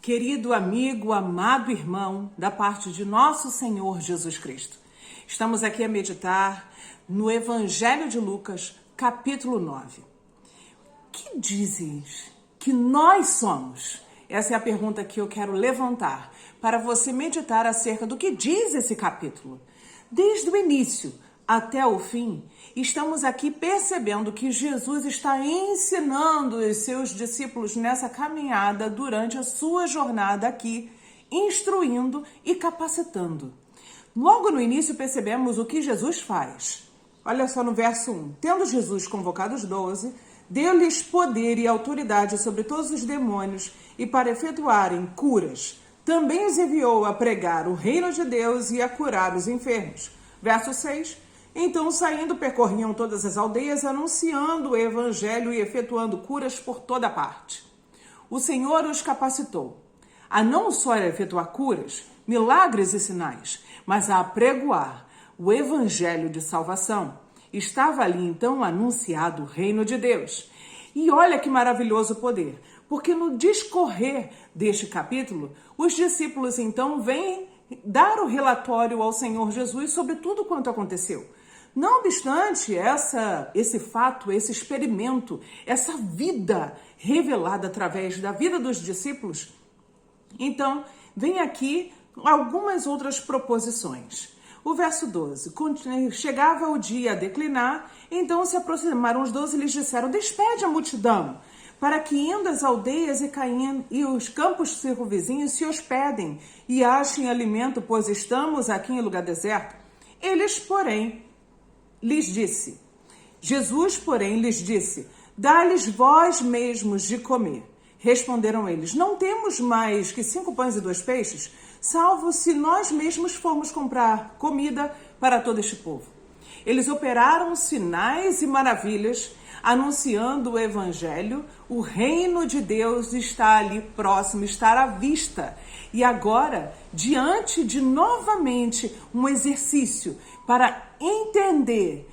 Querido amigo, amado irmão, da parte de nosso Senhor Jesus Cristo. Estamos aqui a meditar no Evangelho de Lucas, capítulo 9. Que dizes que nós somos? Essa é a pergunta que eu quero levantar para você meditar acerca do que diz esse capítulo. Desde o início até o fim, estamos aqui percebendo que Jesus está ensinando os seus discípulos nessa caminhada durante a sua jornada aqui, instruindo e capacitando. Logo no início percebemos o que Jesus faz. Olha só no verso 1. Tendo Jesus convocado os 12, deu-lhes poder e autoridade sobre todos os demônios e para efetuarem curas. Também os enviou a pregar o reino de Deus e a curar os enfermos. Verso 6. Então, saindo, percorriam todas as aldeias, anunciando o evangelho e efetuando curas por toda parte. O Senhor os capacitou a não só efetuar curas, milagres e sinais, mas a apregoar o evangelho de salvação. Estava ali, então, anunciado o reino de Deus. E olha que maravilhoso poder, porque no discorrer deste capítulo, os discípulos, então, vêm dar o relatório ao Senhor Jesus sobre tudo quanto aconteceu. Não obstante esse fato, esse experimento, essa vida revelada através da vida dos discípulos, então vem aqui algumas outras proposições. O verso 12, chegava o dia a declinar, então se aproximaram os 12 e lhes disseram, despede a multidão, para que indo às aldeias e os campos circunvizinhos se hospedem e achem alimento, pois estamos aqui em lugar deserto. Jesus, porém, lhes disse, dá-lhes vós mesmos de comer. Responderam eles, não temos mais que 5 pães e 2 peixes, salvo se nós mesmos formos comprar comida para todo este povo. Eles operaram sinais e maravilhas, anunciando o evangelho, o reino de Deus está ali próximo, está à vista. E agora, diante de novamente um exercício para entender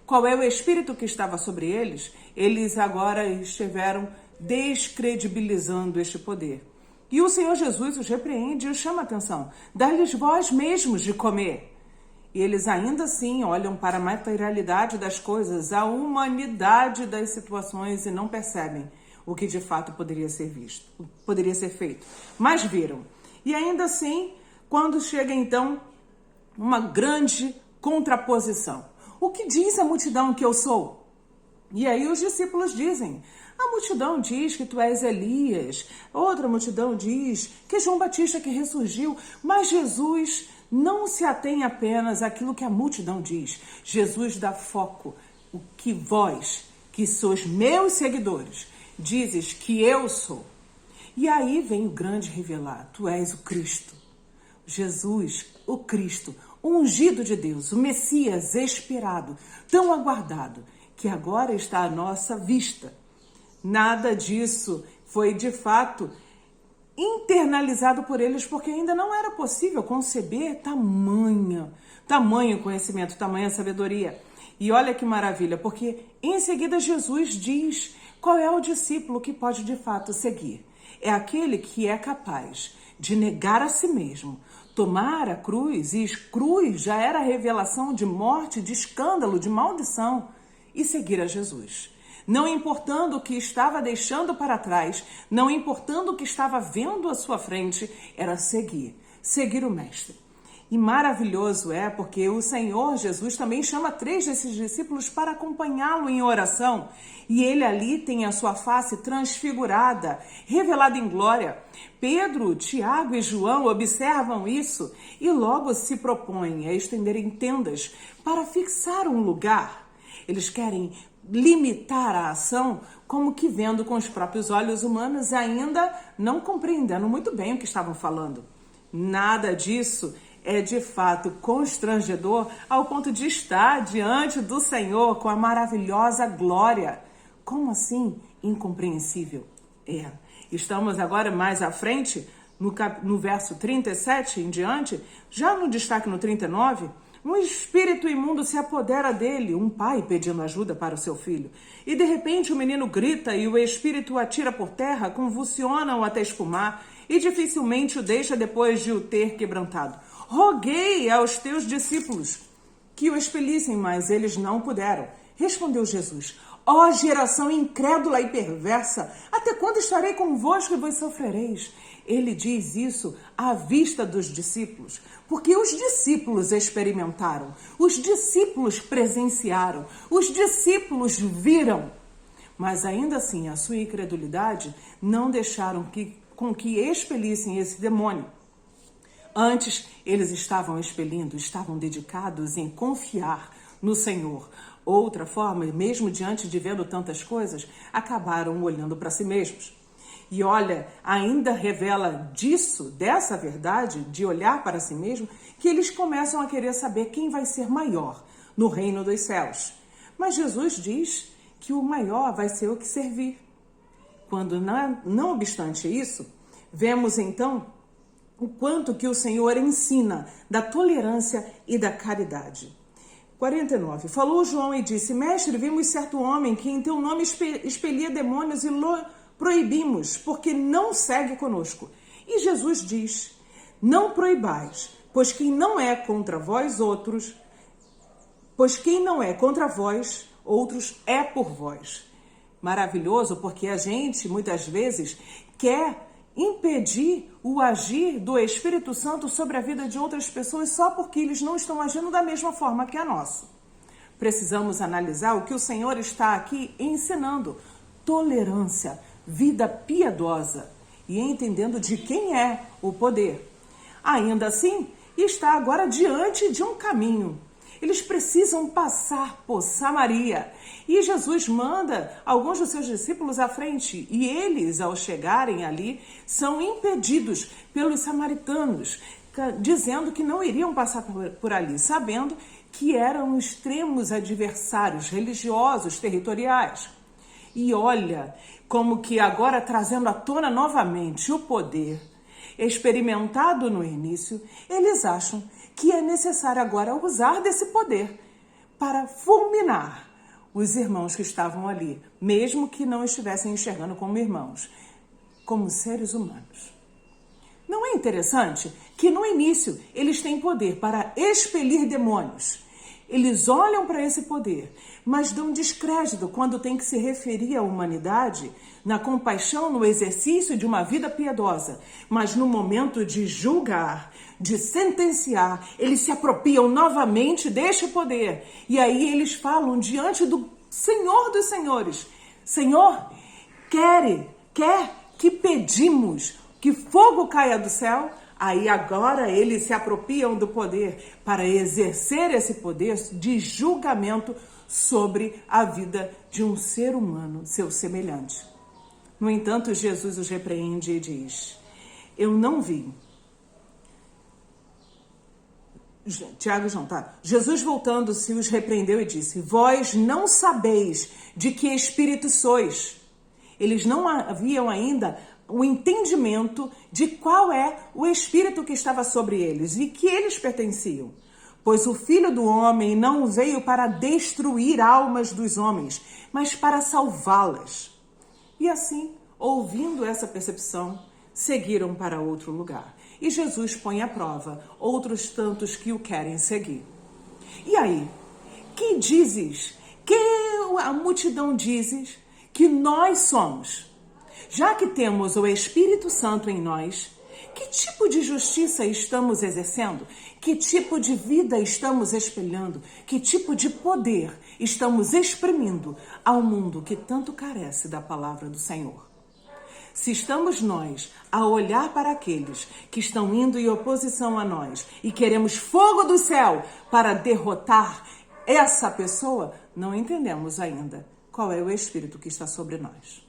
qual é o espírito que estava sobre eles, eles agora estiveram descredibilizando este poder. E o Senhor Jesus os repreende e os chama a atenção. Dá-lhes vós mesmos de comer. E eles ainda assim olham para a materialidade das coisas, a humanidade das situações e não percebem o que de fato poderia ser visto, poderia ser feito. Mas viram. E ainda assim, quando chega então uma grande contraposição. O que diz a multidão que eu sou? E aí os discípulos dizem, a multidão diz que tu és Elias, outra multidão diz que João Batista que ressurgiu, mas Jesus não se atém apenas àquilo que a multidão diz. Jesus dá foco, o que vós, que sois meus seguidores, dizes que eu sou. E aí vem o grande revelar, tu és o Cristo. Jesus, o Cristo, o ungido de Deus, o Messias esperado, tão aguardado, que agora está à nossa vista. Nada disso foi, de fato, internalizado por eles, porque ainda não era possível conceber tamanho conhecimento, tamanha sabedoria. E olha que maravilha, porque em seguida Jesus diz qual é o discípulo que pode, de fato, seguir. É aquele que é capaz de negar a si mesmo, tomar a cruz, e cruz já era a revelação de morte, de escândalo, de maldição, e seguir a Jesus. Não importando o que estava deixando para trás, não importando o que estava vendo à sua frente, era seguir o Mestre. E maravilhoso é porque o Senhor Jesus também chama 3 desses discípulos para acompanhá-lo em oração. E ele ali tem a sua face transfigurada, revelada em glória. Pedro, Tiago e João observam isso e logo se propõem a estenderem tendas para fixar um lugar. Eles querem limitar a ação como que vendo com os próprios olhos humanos, ainda não compreendendo muito bem o que estavam falando. Nada disso é de fato constrangedor ao ponto de estar diante do Senhor com a maravilhosa glória. Como assim incompreensível? Estamos agora mais à frente, no verso 37 em diante, já no destaque no 39, Um espírito imundo se apodera dele, um pai pedindo ajuda para o seu filho. E de repente o menino grita e o espírito o atira por terra, convulsiona-o até espumar e dificilmente o deixa depois de o ter quebrantado. Roguei aos teus discípulos que o expelissem, mas eles não puderam. Respondeu Jesus: ó geração incrédula e perversa, até quando estarei convosco e vos sofrereis? Ele diz isso à vista dos discípulos, porque os discípulos experimentaram, os discípulos presenciaram, os discípulos viram. Mas ainda assim, a sua incredulidade não deixaram com que expelissem esse demônio. Antes, eles estavam expelindo, estavam dedicados em confiar no Senhor. Outra forma, mesmo diante de vendo tantas coisas, acabaram olhando para si mesmos. E olha, ainda revela dessa verdade, de olhar para si mesmo, que eles começam a querer saber quem vai ser maior no reino dos céus. Mas Jesus diz que o maior vai ser o que servir. Quando, não obstante isso, vemos então o quanto que o Senhor ensina da tolerância e da caridade. 49. Falou João e disse: Mestre, vimos certo homem que em teu nome expelia demônios e proibimos, porque não segue conosco. E Jesus diz: não proibais, pois quem não é contra vós outros é por vós. Maravilhoso, porque a gente muitas vezes quer impedir o agir do Espírito Santo sobre a vida de outras pessoas só porque eles não estão agindo da mesma forma que a nossa. Precisamos analisar o que o Senhor está aqui ensinando: tolerância, vida piedosa e entendendo de quem é o poder. Ainda assim, está agora diante de um caminho. Eles precisam passar por Samaria. E Jesus manda alguns dos seus discípulos à frente. E eles, ao chegarem ali, são impedidos pelos samaritanos, dizendo que não iriam passar por ali, sabendo que eram extremos adversários religiosos, territoriais. E olha como que agora trazendo à tona novamente o poder experimentado no início, eles acham que é necessário agora usar desse poder para fulminar os irmãos que estavam ali, mesmo que não estivessem enxergando como irmãos, como seres humanos. Não é interessante que no início eles têm poder para expelir demônios? Eles olham para esse poder, mas dão descrédito quando tem que se referir à humanidade, na compaixão, no exercício de uma vida piedosa. Mas no momento de julgar, de sentenciar, eles se apropriam novamente deste poder. E aí eles falam diante do Senhor dos Senhores: Senhor, quer que pedimos que fogo caia do céu? Aí agora eles se apropriam do poder para exercer esse poder de julgamento sobre a vida de um ser humano, seu semelhante. No entanto, Jesus os repreende e diz: eu não vi. Tiago e João, tá? Jesus voltando-se os repreendeu e disse: vós não sabeis de que espírito sois. Eles não haviam ainda o entendimento de qual é o espírito que estava sobre eles e que eles pertenciam. Pois o Filho do Homem não veio para destruir almas dos homens, mas para salvá-las. E assim, ouvindo essa percepção, seguiram para outro lugar. E Jesus põe à prova outros tantos que o querem seguir. E aí, que dizes? Que a multidão dizes que nós somos? Já que temos o Espírito Santo em nós, que tipo de justiça estamos exercendo? Que tipo de vida estamos espelhando? Que tipo de poder estamos exprimindo ao mundo que tanto carece da palavra do Senhor? Se estamos nós a olhar para aqueles que estão indo em oposição a nós e queremos fogo do céu para derrotar essa pessoa, não entendemos ainda qual é o Espírito que está sobre nós.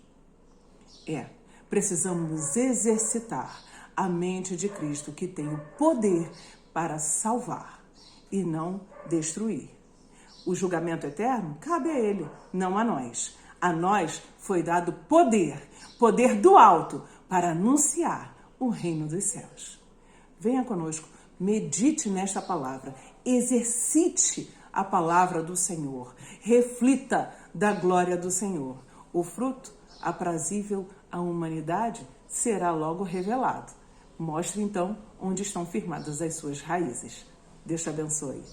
Precisamos exercitar a mente de Cristo, que tem o poder para salvar e não destruir. O julgamento eterno cabe a Ele, não a nós. A nós foi dado poder do alto, para anunciar o reino dos céus. Venha conosco, medite nesta palavra exercite a palavra do Senhor, reflita da glória do Senhor. O fruto aprazível à humanidade será logo revelado. Mostre então onde estão firmadas as suas raízes. Deus te abençoe.